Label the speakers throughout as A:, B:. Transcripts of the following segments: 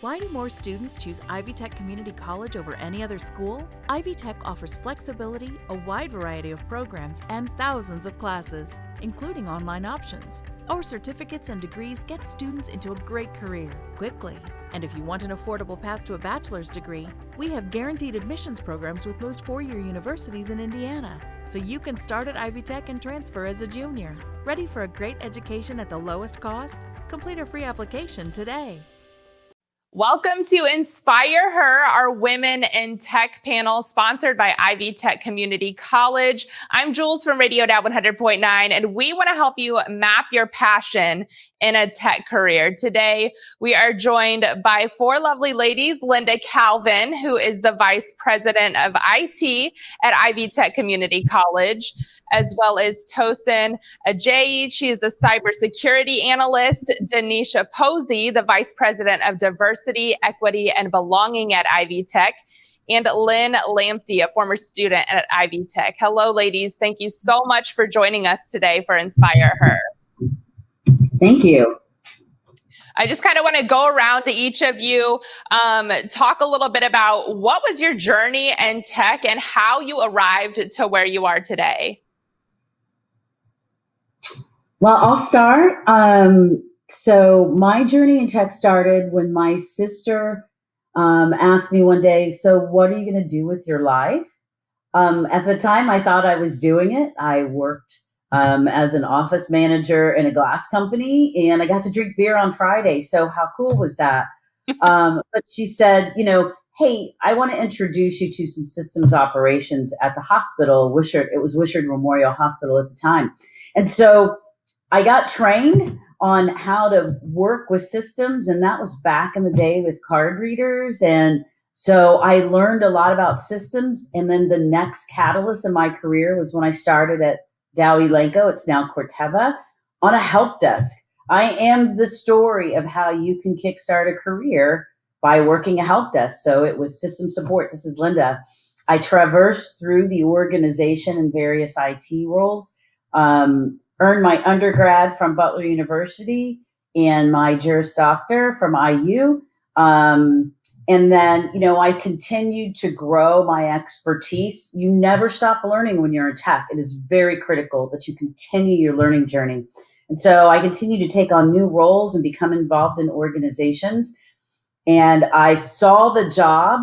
A: Why do more students choose Ivy Tech Community College over any other school? Ivy Tech offers flexibility, a wide variety of programs, and thousands of classes, including online options. Our certificates and degrees get students into a great career quickly. And if you want an affordable path to a bachelor's degree, we have guaranteed admissions programs with most four-year universities in Indiana. So you can start at Ivy Tech and transfer as a junior. Ready for a great education at the lowest cost? Complete a free application today.
B: Welcome to Inspire Her, our Women in Tech panel sponsored by Ivy Tech Community College. I'm Jules from Radio Dad 100.9, and we want to help you map your passion in a tech career. Today, we are joined by four lovely ladies, Linda Calvin, who is the Vice President of IT at Ivy Tech Community College, as well as Tosin, Ajayi. She is a cybersecurity analyst. Doneisha, Posey, the Vice President of Diversity, Equity, and Belonging at Ivy Tech, and Lynn, Lamptey, a former student at Ivy Tech. Hello, ladies. Thank you so much for joining us today for Inspire Her.
C: Thank you.
B: I just kind of want to go around to each of you, talk a little bit about what was your journey in tech and how you arrived to where you are today.
C: Well, I'll start. So my journey in tech started when my sister asked me one day, so what are you going to do with your life? At the time, I thought I was doing it. I worked as an office manager in a glass company, and I got to drink beer on Friday. So how cool was that? But she said, hey, I want to introduce you to some systems operations at the hospital, Wishart. It was Wishart Memorial Hospital at the time. And so I got trained on how to work with systems, and that was back in the day with card readers. And so I learned a lot about systems. And then the next catalyst in my career was when I started at Dow-Elanco, it's now Corteva, on a help desk. I am the story of how you can kickstart a career by working a help desk. So it was system support. This is Linda. I traversed through the organization in various IT roles, earned my undergrad from Butler University and my Juris Doctor from IU. And then, I continued to grow my expertise. You never stop learning when you're in tech. It is very critical that you continue your learning journey. And so I continue to take on new roles and become involved in organizations. And I saw the job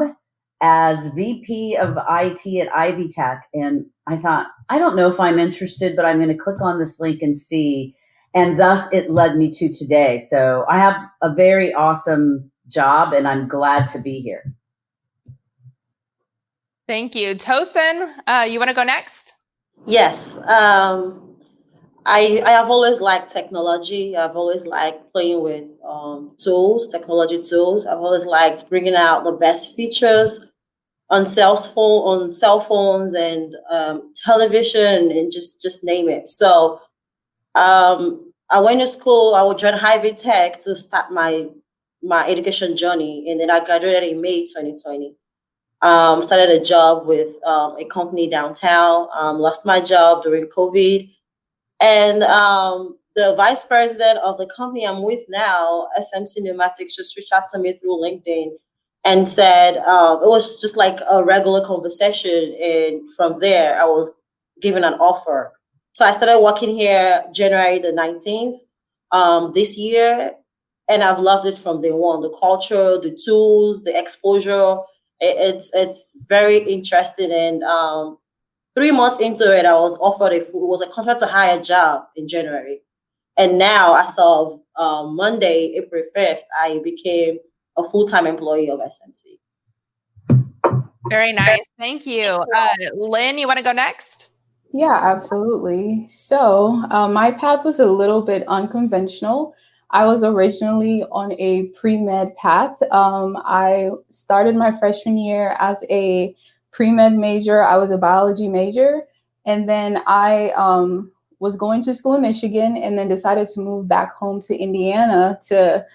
C: as VP of IT at Ivy Tech. And I thought, I don't know if I'm interested, but I'm going to click on this link and see. And thus it led me to today. So I have a very awesome job and I'm glad to be here.
B: Thank you. Tosin, you want to go next?
D: Yes. I have always liked technology. I've always liked playing with technology tools. I've always liked bringing out the best features on cell phones and television and just name it. So I went to school. I would join Ivy Tech to start my education journey, and then I graduated in May 2020. Started a job with a company downtown. Lost my job during COVID. And the vice president of the company I'm with now, SMC Pneumatics, just reached out to me through LinkedIn and said, it was just like a regular conversation. And from there, I was given an offer. So I started working here January the 19th this year. And I've loved it from day one. The culture, the tools, the exposure, it's very interesting. And 3 months into it, I was offered it was a contract to hire job in January. And now, as of Monday, April 5th, I became a full-time employee of SMC.
B: Very nice. Thank you. Lynn, you want to go next?
E: Yeah, absolutely. So my path was a little bit unconventional. I was originally on a pre-med path. I started my freshman year as a pre-med major. I was a biology major. And then I was going to school in Michigan and then decided to move back home to Indiana to,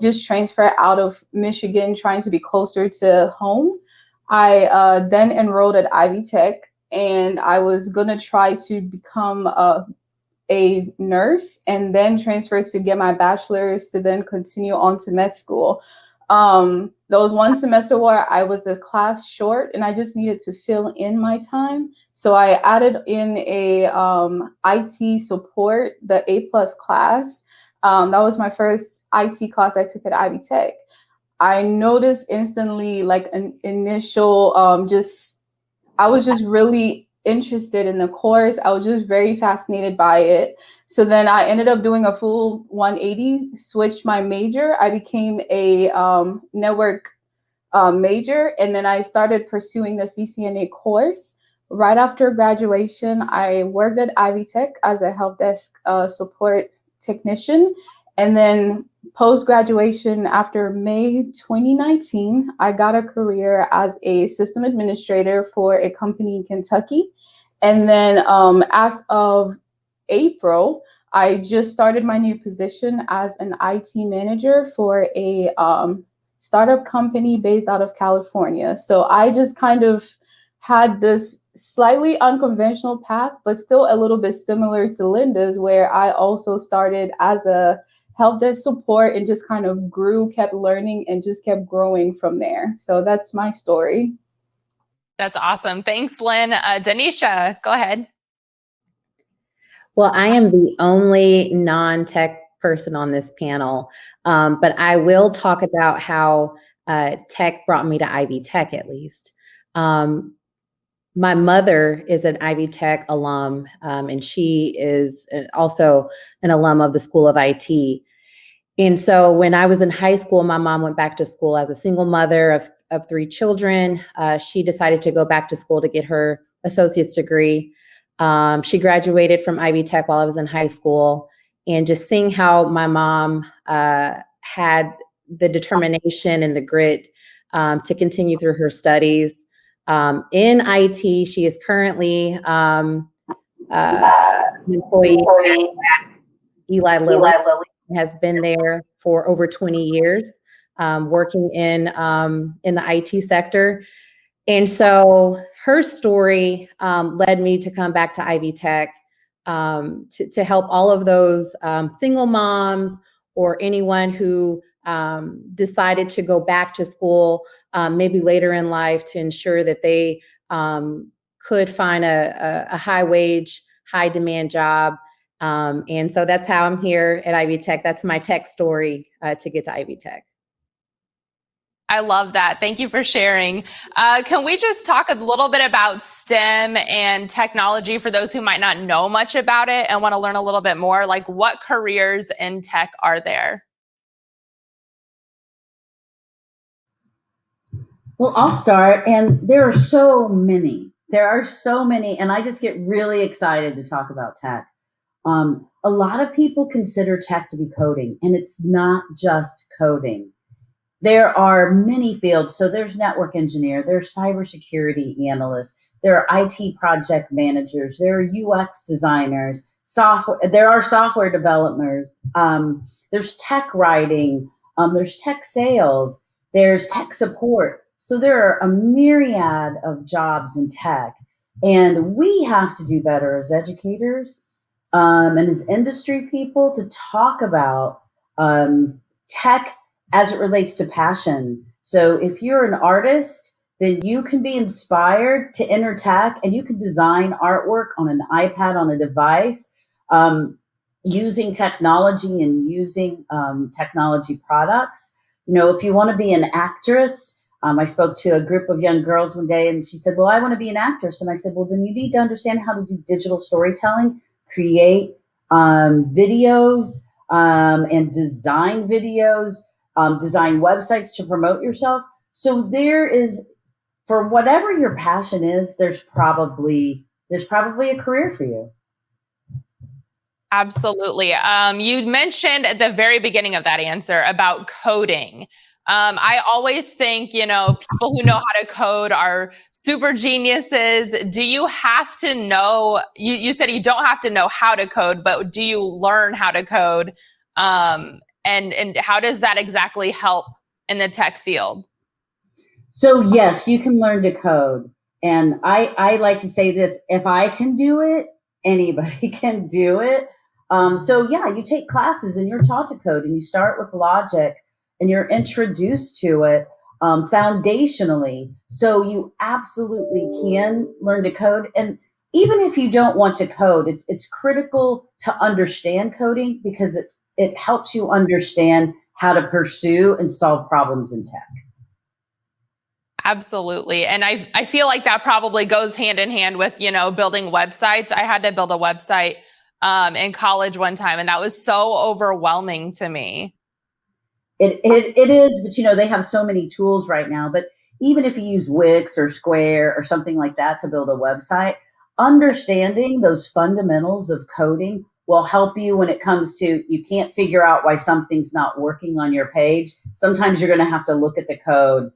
E: just transfer out of Michigan, trying to be closer to home. I then enrolled at Ivy Tech, and I was going to try to become a nurse and then transfer to get my bachelor's to then continue on to med school. There was one semester where I was a class short and I just needed to fill in my time. So I added in a IT support, the A+ class. That was my first IT class I took at Ivy Tech. I noticed instantly, like an initial, I was just really interested in the course. I was just very fascinated by it. So then I ended up doing a full 180, switched my major. I became a network major, and then I started pursuing the CCNA course. Right after graduation, I worked at Ivy Tech as a help desk support technician. And then post-graduation, after May 2019, I got a career as a system administrator for a company in Kentucky. And then as of April, I just started my new position as an IT manager for a startup company based out of California. So I just kind of had this slightly unconventional path, but still a little bit similar to Linda's, where I also started as a help desk support and just kind of grew, kept learning, and just kept growing from there. So that's my story.
B: That's awesome. Thanks, Lynn. Doneisha, go ahead.
F: Well, I am the only non-tech person on this panel, but I will talk about how tech brought me to Ivy Tech, at least. My mother is an Ivy Tech alum, and she is also an alum of the School of IT. And so when I was in high school, my mom went back to school as a single mother of 3 children. She decided to go back to school to get her associate's degree. She graduated from Ivy Tech while I was in high school, and just seeing how my mom had the determination and the grit to continue through her studies. In IT, she is currently an employee at Eli Lilly, has been there for over 20 years, working in the IT sector. And so her story led me to come back to Ivy Tech to help all of those single moms or anyone who decided to go back to school maybe later in life, to ensure that they could find a high wage, high demand job. And so that's how I'm here at Ivy Tech. That's my tech story to get to Ivy Tech.
B: I love that. Thank you for sharing. Can we just talk a little bit about STEM and technology for those who might not know much about it and want to learn a little bit more? Like, what careers in tech are there?
C: Well, I'll start, and there are so many. And I just get really excited to talk about tech. A lot of people consider tech to be coding, and it's not just coding. There are many fields. So there's network engineer, there's cybersecurity analysts, there are IT project managers, there are UX designers, there are software developers, there's tech writing, there's tech sales, there's tech support. So there are a myriad of jobs in tech, and we have to do better as educators and as industry people to talk about tech as it relates to passion. So if you're an artist, then you can be inspired to enter tech, and you can design artwork on an iPad, on a device, using technology and using technology products. You know, if you want to be an actress, I spoke to a group of young girls one day, and she said, well, I want to be an actress. And I said, well, then you need to understand how to do digital storytelling, create videos and design videos, design websites to promote yourself. So there is, for whatever your passion is, there's probably a career for you.
B: Absolutely. You mentioned at the very beginning of that answer about coding. I always think, people who know how to code are super geniuses. Do you have to know, you said you don't have to know how to code, but do you learn how to code? And how does that exactly help in the tech field?
C: So yes, you can learn to code. And I like to say this: if I can do it, anybody can do it. So yeah, you take classes and you're taught to code, and you start with logic, and you're introduced to it foundationally. So you absolutely can learn to code. And even if you don't want to code, it's critical to understand coding because it helps you understand how to pursue and solve problems in tech.
B: Absolutely. And I feel like that probably goes hand in hand with, building websites. I had to build a website in college one time, and that was so overwhelming to me.
C: It is, but they have so many tools right now. But even if you use Wix or Square or something like that to build a website, understanding those fundamentals of coding will help you when it comes to, you can't figure out why something's not working on your page. Sometimes you're going to have to look at the code.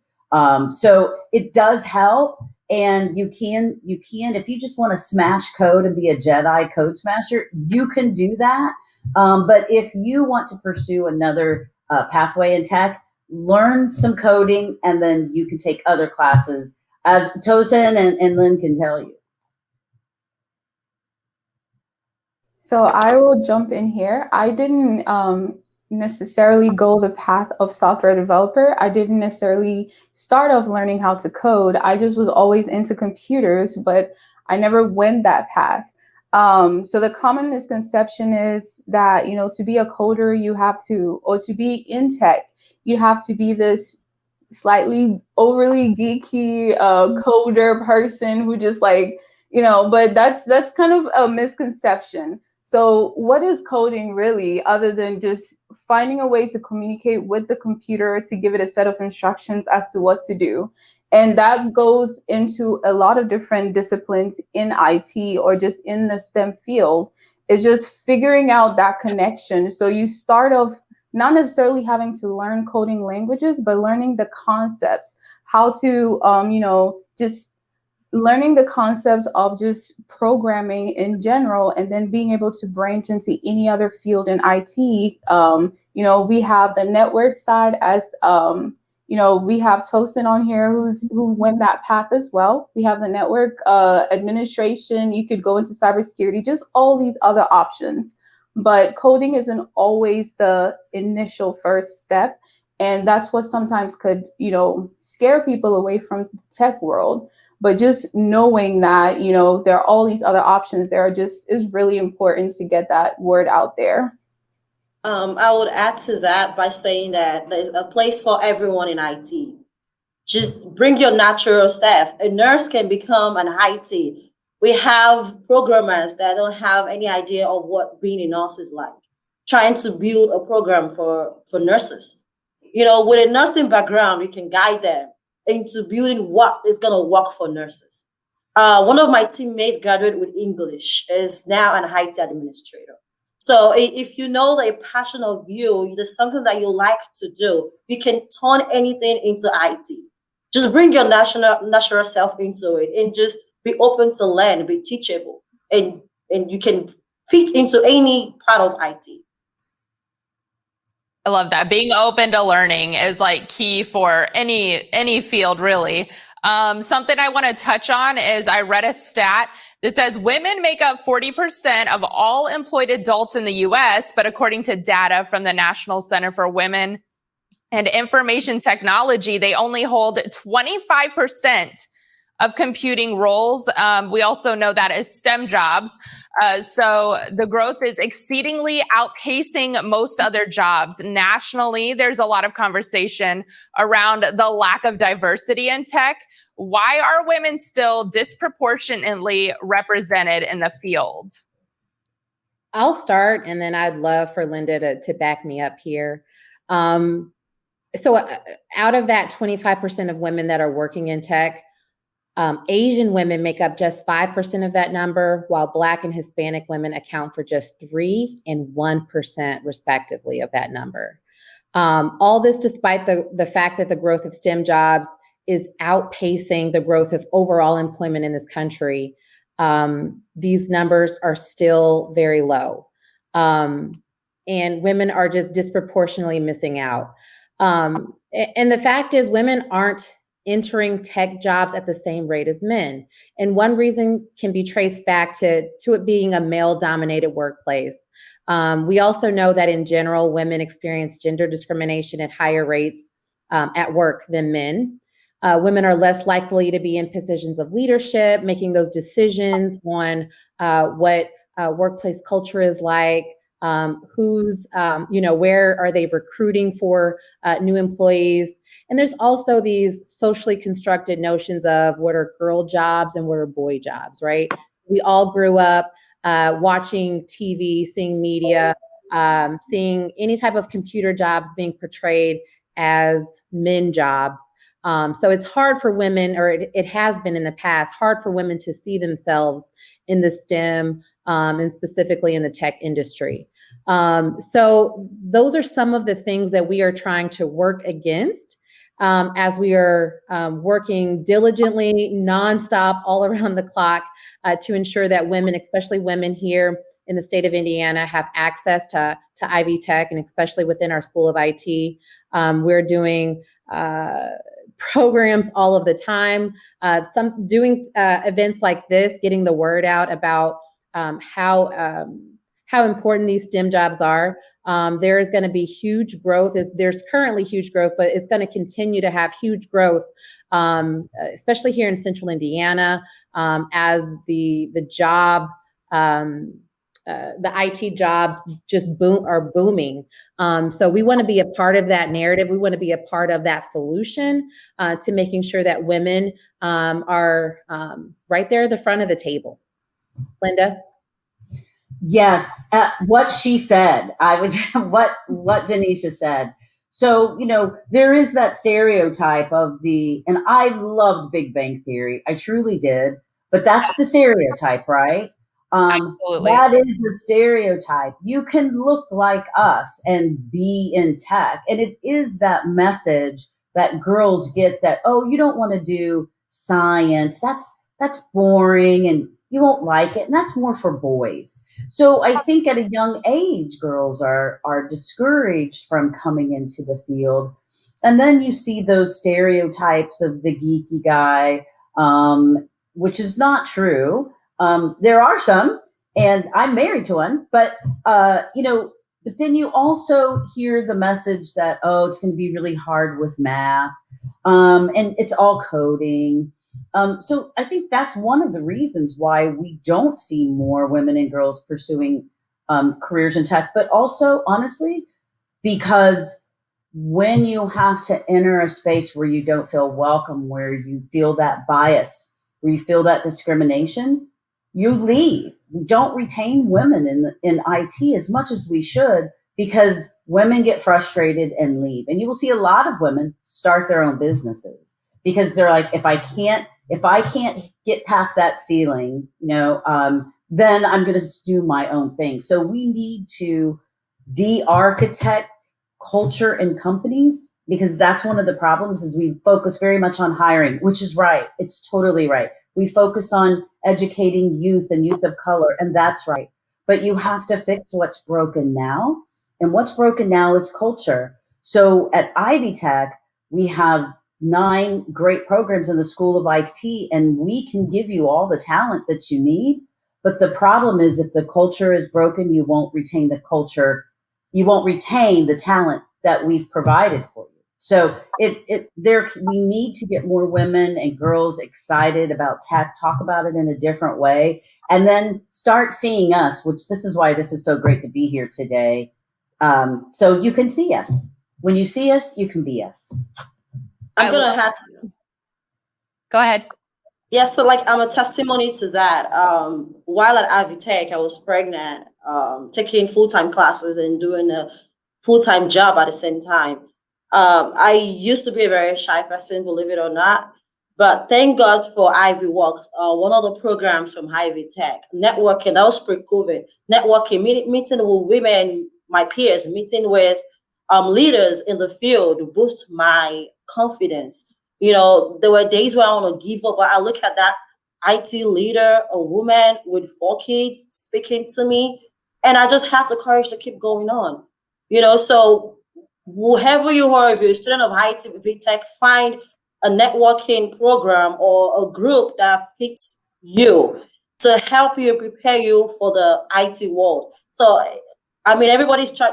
C: So it does help. And you can, if you just want to smash code and be a Jedi code smasher, you can do that. But if you want to pursue another pathway in tech, learn some coding, and then you can take other classes, as Tosin and Lynn can tell you.
E: So I will jump in here. I didn't necessarily go the path of software developer. I didn't necessarily start off learning how to code. I just was always into computers, but I never went that path. So the common misconception is that, to be a coder, you have to, or to be in tech, you have to be this slightly overly geeky coder person who just but that's kind of a misconception. So what is coding really, other than just finding a way to communicate with the computer to give it a set of instructions as to what to do? And that goes into a lot of different disciplines in IT or just in the STEM field. It's just figuring out that connection. So you start off not necessarily having to learn coding languages, but learning the concepts, how to, just learning the concepts of just programming in general, and then being able to branch into any other field in IT. We have the network side, as we have Tosin on here who went that path as well. We have the network administration. You could go into cybersecurity, just all these other options. But coding isn't always the initial first step. And that's what sometimes could, scare people away from the tech world. But just knowing that, there are all these other options there is really important to get that word out there.
D: I would add to that by saying that there's a place for everyone in IT. Just bring your natural self. A nurse can become an IT. We have programmers that don't have any idea of what being a nurse is like, trying to build a program for nurses. With a nursing background, we can guide them into building what is going to work for nurses. One of my teammates graduated with English, is now an IT administrator. So if you know a passion of you, there's something that you like to do, you can turn anything into IT. Just bring your natural self into it and just be open to learn, be teachable, and you can fit into any part of IT.
B: I love that. Being open to learning is key for any field, really. Something I want to touch on is I read a stat that says women make up 40% of all employed adults in the US, but according to data from the National Center for Women and Information Technology, they only hold 25% of computing roles. We also know that as STEM jobs. So the growth is exceedingly outpacing most other jobs. Nationally, there's a lot of conversation around the lack of diversity in tech. Why are women still disproportionately represented in the field?
F: I'll start, and then I'd love for Linda to back me up here. So out of that 25% of women that are working in tech, Asian women make up just 5% of that number, while Black and Hispanic women account for just 3% and 1% respectively of that number. All this despite the fact that the growth of STEM jobs is outpacing the growth of overall employment in this country. These numbers are still very low. And women are just disproportionately missing out. And the fact is, women aren't entering tech jobs at the same rate as men. And one reason can be traced back to it being a male-dominated workplace. We also know that in general, women experience gender discrimination at higher rates at work than men. Women are less likely to be in positions of leadership, making those decisions on what workplace culture is like, where are they recruiting for new employees. And there's also these socially constructed notions of what are girl jobs and what are boy jobs, right? We all grew up watching TV, seeing media, seeing any type of computer jobs being portrayed as men jobs. So it's hard for women, or it has been in the past, hard for women to see themselves in the STEM and specifically in the tech industry. So those are some of the things that we are trying to work against as we are working diligently, nonstop, all around the clock to ensure that women, especially women here in the state of Indiana, have access to Ivy Tech, and especially within our School of IT. We're doing programs all of the time, doing events like this, getting the word out about how important these STEM jobs are. There is going to be huge growth. There's currently huge growth, but it's going to continue to have huge growth, especially here in Central Indiana, as the job. The IT jobs just are booming. So we want to be a part of that narrative. We want to be a part of that solution to making sure that women are right there at the front of the table. Linda?
C: Yes, what she said, what Doneisha said. So, there is that stereotype of and I loved Big Bang Theory. I truly did. But that's the stereotype, right?
B: Absolutely.
C: That is the stereotype. You can look like us and be in tech. And it is that message that girls get that, oh, you don't want to do science. That's boring and you won't like it. And that's more for boys. So I think at a young age, girls are discouraged from coming into the field. And then you see those stereotypes of the geeky guy, which is not true. There are some, and I'm married to one, but but then you also hear the message that, oh, it's going to be really hard with math, and it's all coding. So I think that's one of the reasons why we don't see more women and girls pursuing careers in tech, but also, honestly, because when you have to enter a space where you don't feel welcome, where you feel that bias, where you feel that discrimination, you leave. We don't retain women in IT as much as we should, because women get frustrated and leave. And you will see a lot of women start their own businesses because they're like, if I can't get past that ceiling, then I'm going to do my own thing. So we need to de-architect culture in companies, because that's one of the problems is we focus very much on hiring, which is right. It's totally right. We focus on educating youth and youth of color, and that's right. But you have to fix what's broken now. And what's broken now is culture. So at Ivy Tech, we have 9 great programs in the School of IT, and we can give you all the talent that you need. But the problem is, if the culture is broken, you won't retain the culture. You won't retain the talent that we've provided for you. So we need to get more women and girls excited about tech, talk about it in a different way, and then start seeing us, which this is why this is so great to be here today. So you can see us. When you see us, you can be us.
D: I'm going to have to.
B: Go ahead.
D: Yeah, so I'm a testimony to that. While at Ivy Tech, I was pregnant, taking full-time classes and doing a full-time job at the same time. I used to be a very shy person, believe it or not, but thank God for Ivy Walks, one of the programs from Ivy Tech, networking. That was pre-COVID, networking, meeting with women, my peers, meeting with leaders in the field to boost my confidence. There were days where I want to give up, but I look at that IT leader, a woman with 4 kids speaking to me, and I just have the courage to keep going on. So whoever you are, if you're a student of IT Tech, find a networking program or a group that fits you to help you prepare you for the IT world. So I mean,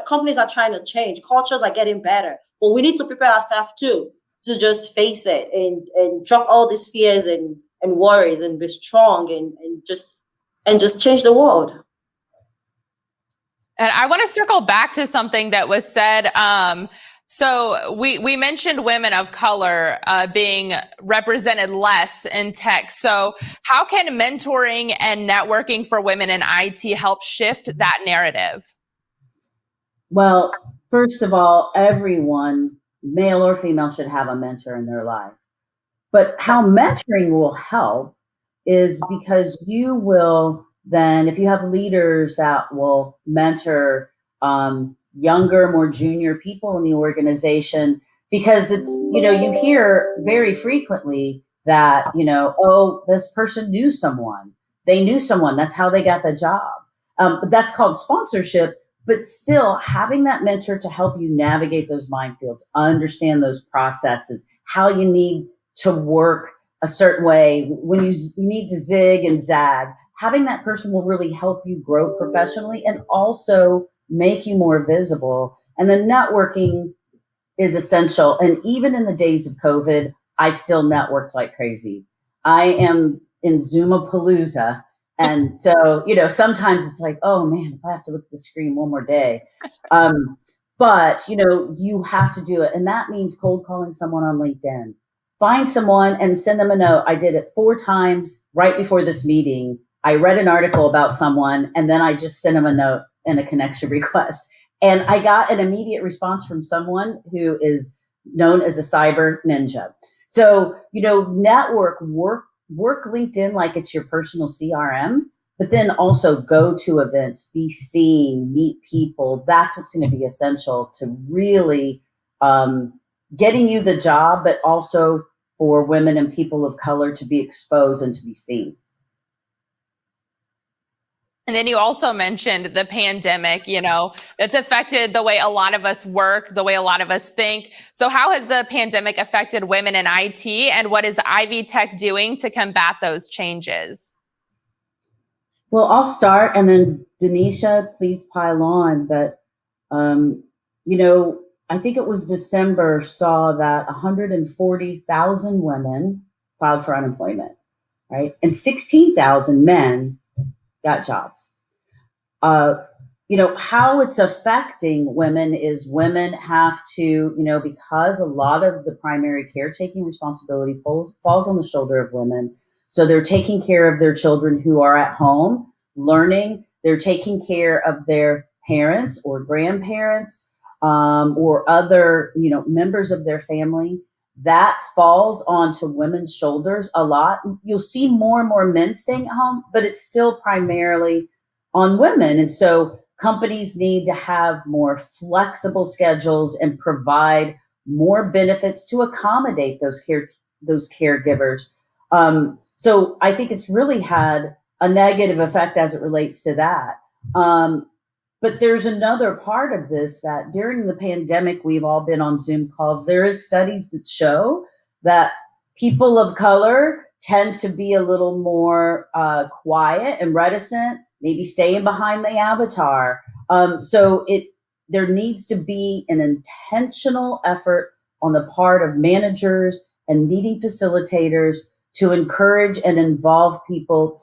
D: companies are trying to change, cultures are getting better, but we need to prepare ourselves too to just face it and drop all these fears and worries and be strong and just change the world.
B: And I want to circle back to something that was said. So we mentioned women of color being represented less in tech. So how can mentoring and networking for women in IT help shift that narrative?
C: Well, first of all, everyone, male or female, should have a mentor in their life. But how mentoring will help is because you will then, if you have leaders that will mentor younger, more junior people in the organization, because it's, you hear very frequently that, oh, this person knew someone. They knew someone. That's how they got the job. But that's called sponsorship. But still, having that mentor to help you navigate those minefields, understand those processes, how you need to work a certain way, when you need to zig and zag, having that person will really help you grow professionally and also make you more visible. And the networking is essential. And even in the days of COVID, I still networked like crazy. I am in Zoomapalooza. And so, sometimes it's like, oh man, if I have to look at the screen one more day. But, you have to do it. And that means cold calling someone on LinkedIn. Find someone and send them a note. I did it 4 times right before this meeting. I read an article about someone and then I just sent them a note and a connection request. And I got an immediate response from someone who is known as a cyber ninja. So, work LinkedIn like it's your personal CRM, but then also go to events, be seen, meet people. That's what's going to be essential to really getting you the job, but also for women and people of color to be exposed and to be seen.
B: And then you also mentioned the pandemic, that's affected the way a lot of us work, the way a lot of us think. So how has the pandemic affected women in IT, and what is Ivy Tech doing to combat those changes?
C: Well, I'll start and then Doneisha, please pile on. But, I think it was December saw that 140,000 women filed for unemployment, right? And 16,000 men got jobs. How it's affecting women is women have to, because a lot of the primary caretaking responsibility falls on the shoulder of women. So they're taking care of their children who are at home learning. They're taking care of their parents or grandparents or other, members of their family. That falls onto women's shoulders a lot. You'll see more and more men staying at home, but it's still primarily on women. And so companies need to have more flexible schedules and provide more benefits to accommodate those caregivers. So I think it's really had a negative effect as it relates to that. But there's another part of this that during the pandemic, we've all been on Zoom calls. There is studies that show that people of color tend to be a little more quiet and reticent, maybe staying behind the avatar. So there needs to be an intentional effort on the part of managers and meeting facilitators to encourage and involve people,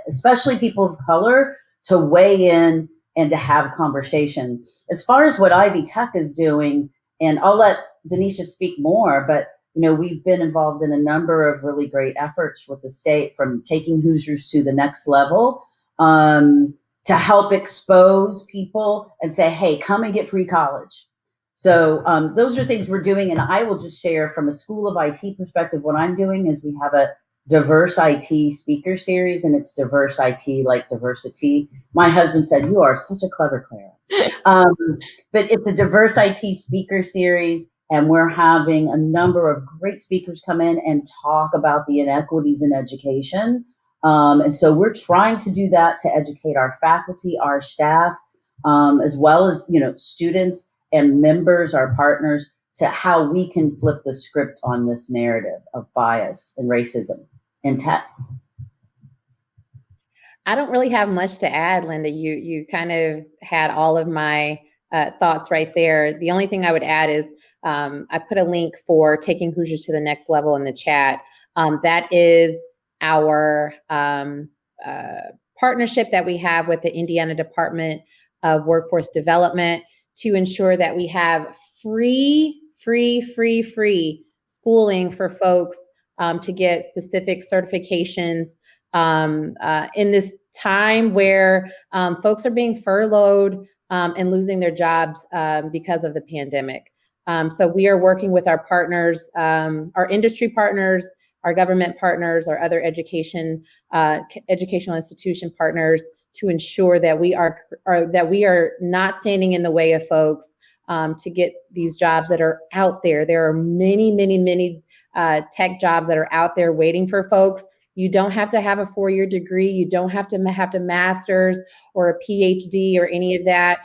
C: especially people of color, to weigh in and to have a conversation. As far as what Ivy Tech is doing, and I'll let Doneisha speak more, but we've been involved in a number of really great efforts with the state, from taking Hoosiers to the next level, to help expose people and say, hey, come and get free college. So those are things we're doing. And I will just share from a School of IT perspective, what I'm doing is we have a diverse IT speaker series, and it's diverse IT like diversity. My husband said, you are such a clever Clara. But it's a diverse IT speaker series, and we're having a number of great speakers come in and talk about the inequities in education. And so we're trying to do that to educate our faculty, our staff, as well as, students and members, our partners, to how we can flip the script on this narrative of bias and racism in tech.
F: I don't really have much to add, Linda. You kind of had all of my thoughts right there. The only thing I would add is I put a link for taking Hoosiers to the next level in the chat. That is our partnership that we have with the Indiana Department of Workforce Development to ensure that we have free schooling for folks to get specific certifications in this time where folks are being furloughed and losing their jobs because of the pandemic. So we are working with our partners, our industry partners, our government partners, our other educational institution partners to ensure that we are not standing in the way of folks to get these jobs that are out there. There are many tech jobs that are out there waiting for folks. You don't have to have a 4-year degree. You don't have to have a master's or a PhD or any of that.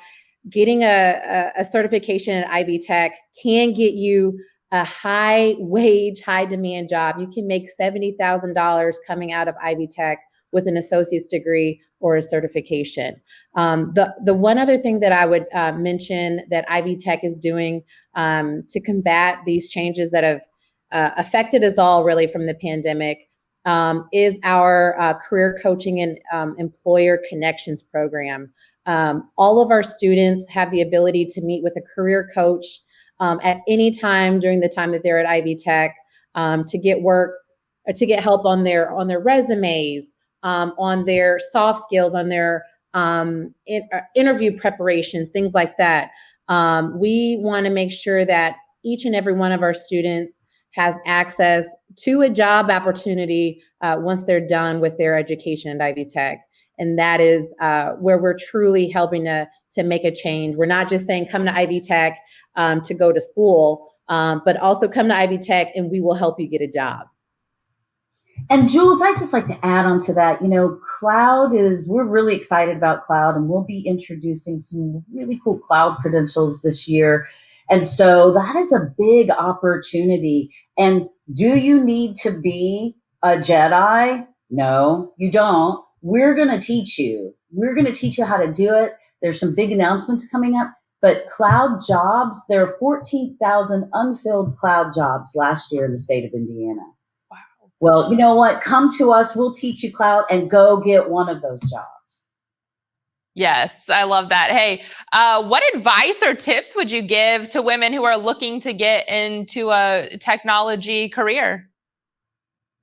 F: Getting a certification at Ivy Tech can get you a high wage, high demand job. You can make $70,000 coming out of Ivy Tech with an associate's degree or a certification. The one other thing that I would mention that Ivy Tech is doing to combat these changes that have affected us all really from the pandemic is our career coaching and employer connections program. All of our students have the ability to meet with a career coach at any time during the time that they're at Ivy Tech to get work, to get help on their resumes, on their soft skills, on their interview preparations, things like that. We want to make sure that each and every one of our students has access to a job opportunity once they're done with their education at Ivy Tech. And that is where we're truly helping to make a change. We're not just saying come to Ivy Tech to go to school, but also come to Ivy Tech and we will help you get a job.
C: And Jules, I'd just like to add on to that, we're really excited about cloud, and we'll be introducing some really cool cloud credentials this year. And so that is a big opportunity. And do you need to be a Jedi? No, you don't. We're going to teach you. We're going to teach you how to do it. There's some big announcements coming up, but cloud jobs, there are 14,000 unfilled cloud jobs last year in the state of Indiana.
B: Wow.
C: Well, you know what? Come to us. We'll teach you cloud and go get one of those jobs.
B: Yes, I love that. Hey, what advice or tips would you give to women who are looking to get into a technology career?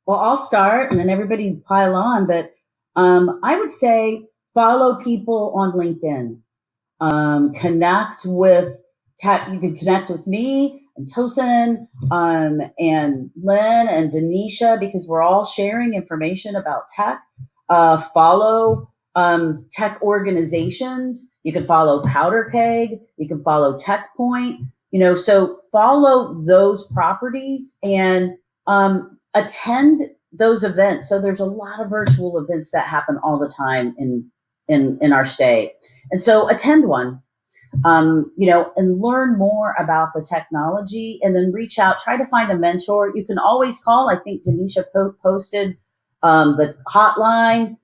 C: Well, I'll start and then everybody pile on, but I would say follow people on LinkedIn. Connect with tech. You can connect with me and Tosin and Lynn and Doneisha, because we're all sharing information about tech. Follow tech organizations. You can follow Powder Keg. You can follow TechPoint. So follow those properties and attend those events. So there's a lot of virtual events that happen all the time in our state. And so attend one, and learn more about the technology, and then reach out, try to find a mentor. You can always call. I think Doneisha posted the hotline.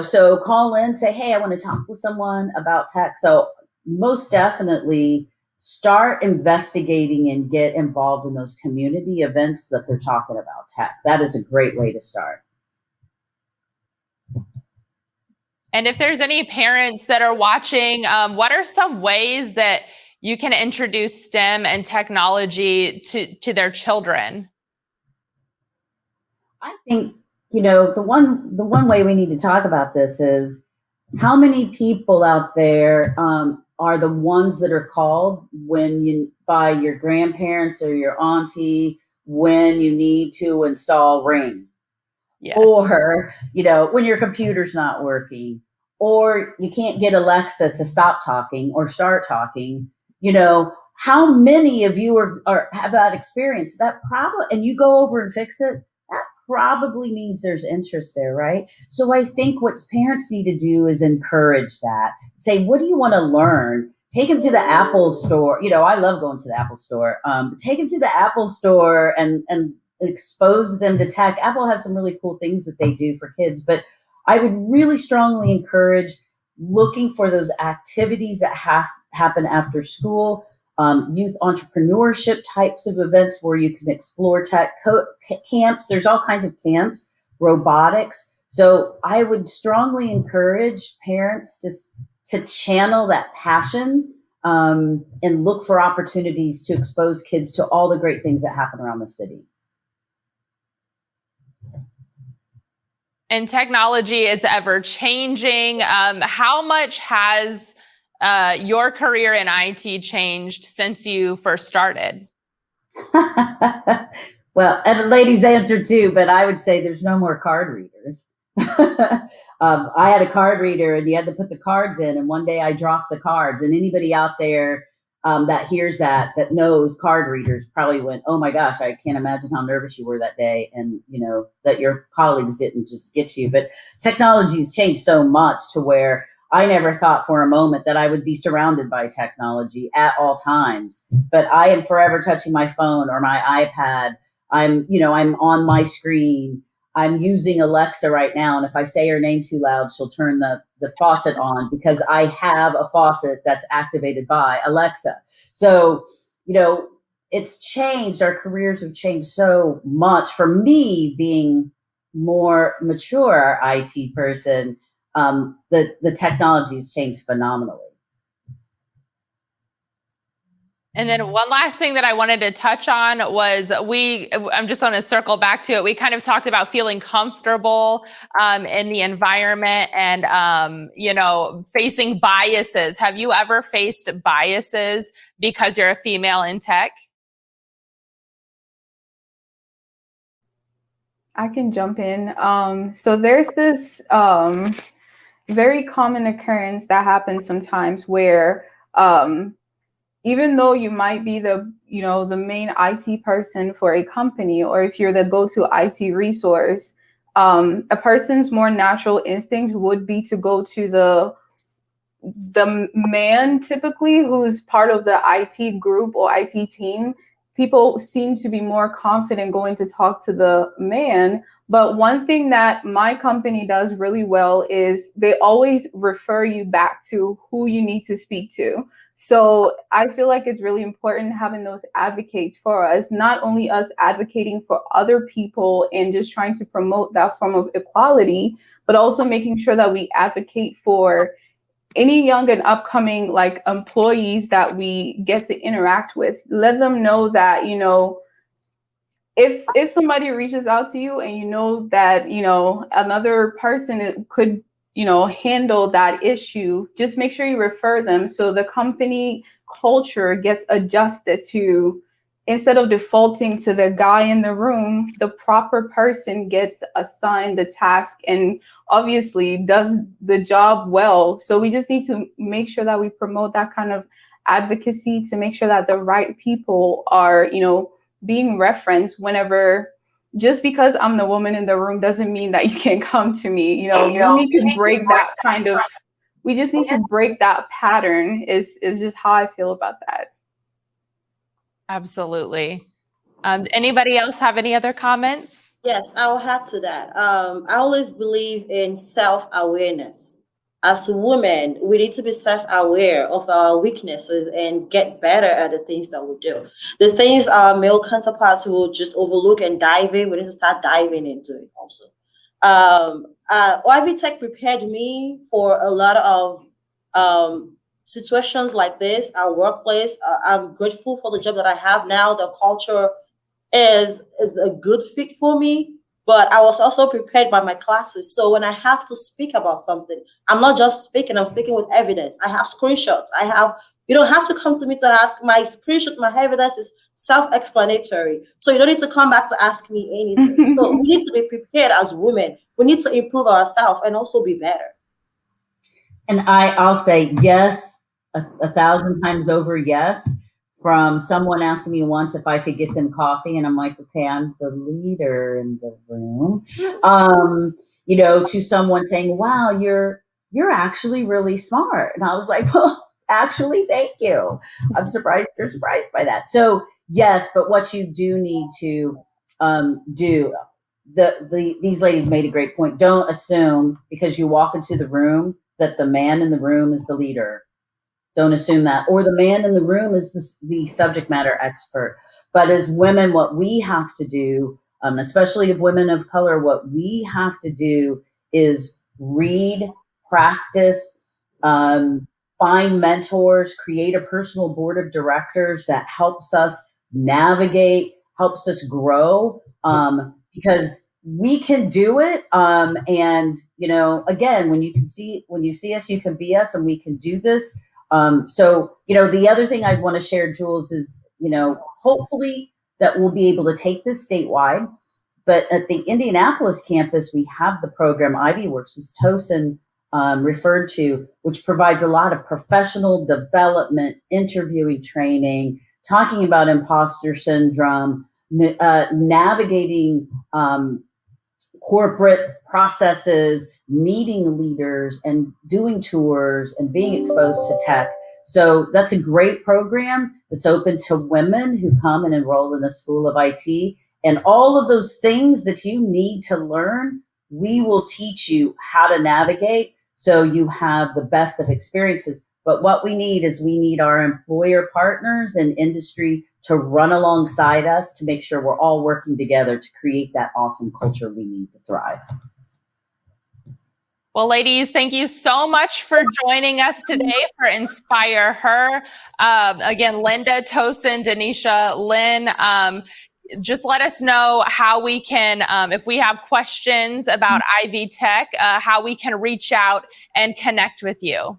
C: So call in, say, hey, I want to talk with someone about tech. So most definitely start investigating and get involved in those community events that they're talking about tech. That is a great way to start.
B: And if there's any parents that are watching, what are some ways that you can introduce STEM and technology to their children?
C: I think, the one way we need to talk about this is how many people out there are the ones that are called by your grandparents or your auntie when you need to install Ring. Yes. Or, when your computer's not working, or you can't get Alexa to stop talking or start talking. How many of you have that experience? That probably, and you go over and fix it, that probably means there's interest there, right? So I think what parents need to do is encourage that. Say, what do you want to learn? Take them to the Apple store. I love going to the Apple store. Take them to the Apple store and expose them to tech. Apple has some really cool things that they do for kids, but I would really strongly encourage looking for those activities that happen after school, youth entrepreneurship types of events where you can explore tech, camps. There's all kinds of camps, robotics. So I would strongly encourage parents to channel that passion and look for opportunities to expose kids to all the great things that happen around the city.
B: And technology is ever changing. How much has your career in IT changed since you first started?
C: Well, and the ladies answer too, but I would say there's no more card readers. I had a card reader and you had to put the cards in, and one day I dropped the cards, and anybody out there that hears that knows card readers probably went, oh my gosh, I can't imagine how nervous you were that day, and that your colleagues didn't just get you. But technology has changed so much to where I never thought for a moment that I would be surrounded by technology at all times, but I am forever touching my phone or my iPad. I'm on my screen. I'm using Alexa right now, and if I say her name too loud, she'll turn the faucet on because I have a faucet that's activated by Alexa. So, it's changed. Our careers have changed so much. For me, being more mature IT person, the technology has changed phenomenally.
B: And then one last thing that I wanted to touch on was I'm just going to circle back to it. We kind of talked about feeling comfortable in the environment and, facing biases. Have you ever faced biases because you're a female in tech?
E: I can jump in. So there's this very common occurrence that happens sometimes where even though you might be the main IT person for a company, or if you're the go-to IT resource, a person's more natural instinct would be to go to the man, typically, who's part of the IT group or IT team. People seem to be more confident going to talk to the man. But one thing that my company does really well is they always refer you back to who you need to speak to. So I feel like it's really important having those advocates for us, not only us advocating for other people and just trying to promote that form of equality, but also making sure that we advocate for any young and upcoming employees that we get to interact with. Let them know that, if somebody reaches out to you and that, another person could handle that issue, just make sure you refer them so the company culture gets adjusted to, instead of defaulting to the guy in the room, the proper person gets assigned the task and obviously does the job well. So we just need to make sure that we promote that kind of advocacy to make sure that the right people are, being referenced whenever. Just because I'm the woman in the room doesn't mean that you can't come to me. You need to break that kind of, we just need to break that pattern is just how I feel about that.
B: Absolutely. Anybody else have any other comments?
D: Yes, I'll add to that. I always believe in self-awareness. As women, we need to be self-aware of our weaknesses and get better at the things that we do. The things our male counterparts will just overlook and dive in, we need to start diving into it also. Ivy Tech prepared me for a lot of situations like this, our workplace. I'm grateful for the job that I have now. The culture is a good fit for me. But I was also prepared by my classes. So when I have to speak about something, I'm not just speaking, I'm speaking with evidence. I have screenshots. You don't have to come to me to ask. My screenshot, my evidence is self-explanatory. So you don't need to come back to ask me anything. So we need to be prepared as women. We need to improve ourselves and also be better.
C: And I'll say yes, 1,000 times over, yes. From someone asking me once if I could get them coffee, and I'm like, okay, I'm the leader in the room. To someone saying, wow, you're actually really smart. And I was like, well, actually, thank you. I'm surprised you're surprised by that. So yes, but what you do need to do. These ladies made a great point. Don't assume because you walk into the room that the man in the room is the leader. Don't assume that, or the man in the room is the subject matter expert. But as women, what we have to do, especially of women of color, what we have to do is read, practice, find mentors, create a personal board of directors that helps us navigate, helps us grow, because we can do it. And again, when you see us, you can be us, and we can do this. So the other thing I'd want to share, Jules, is hopefully that we'll be able to take this statewide. But at the Indianapolis campus, we have the program Ivy Works, which Tosin referred to, which provides a lot of professional development, interviewing training, talking about imposter syndrome, navigating corporate processes, meeting leaders and doing tours and being exposed to tech. So that's a great program that's open to women who come and enroll in the School of IT. And all of those things that you need to learn, we will teach you how to navigate so you have the best of experiences. But what we need is our employer partners and industry to run alongside us to make sure we're all working together to create that awesome culture we need to thrive.
B: Well, ladies, thank you so much for joining us today for Inspire Her. Again, Linda, Tosin, Doneisha, Lynn, just let us know how we can, if we have questions about Ivy Tech, how we can reach out and connect with you.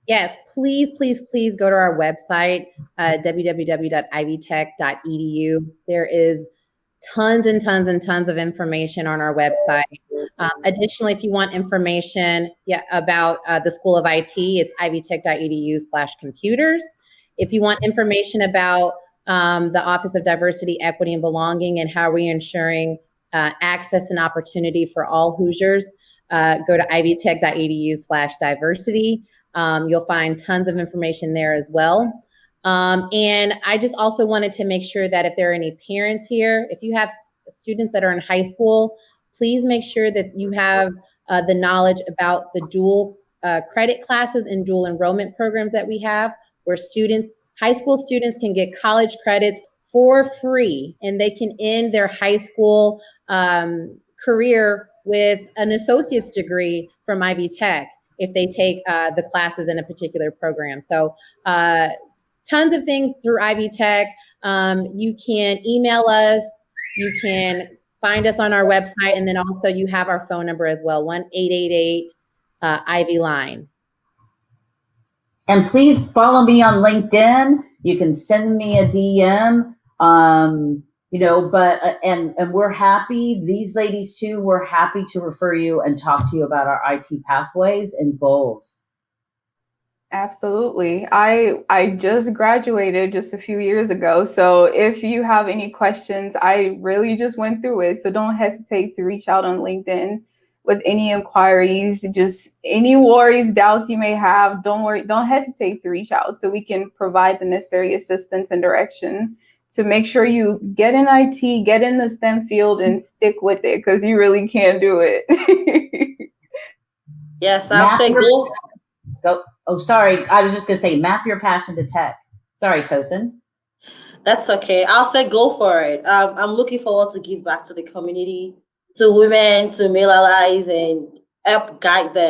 F: Yes, please, please, please go to our website, www.ivytech.edu. There is tons and tons and tons of information on our website. Additionally, if you want information about the School of IT, it's ivytech.edu/computers. If you want information about the Office of Diversity, Equity, and Belonging and how we're ensuring access and opportunity for all Hoosiers, go to ivytech.edu/diversity. You'll find tons of information there as well. And I just also wanted to make sure that if there are any parents here, if you have students that are in high school, please make sure that you have the knowledge about the dual credit classes and dual enrollment programs that we have, where high school students can get college credits for free, and they can end their high school career with an associate's degree from Ivy Tech if they take the classes in a particular program. So tons of things through Ivy Tech. You can email us, you can find us on our website, and then also you have our phone number as well, 1-888 Ivy Line.
C: And please follow me on LinkedIn. You can send me a DM. And we're happy. These ladies too, we're happy to refer you and talk to you about our IT pathways and goals.
E: Absolutely. I just graduated just a few years ago. So if you have any questions, I really just went through it. So don't hesitate to reach out on LinkedIn with any inquiries, just any worries, doubts you may have. Don't worry. Don't hesitate to reach out so we can provide the necessary assistance and direction to make sure you get in IT, get in the STEM field and stick with it, because you really can do it.
D: Yes, I'll say go.
C: Oh, sorry. I was just going to say, map your passion to tech. Sorry, Tosin.
D: That's okay. I'll say go for it. I'm looking forward to give back to the community, to women, to male allies, and help guide them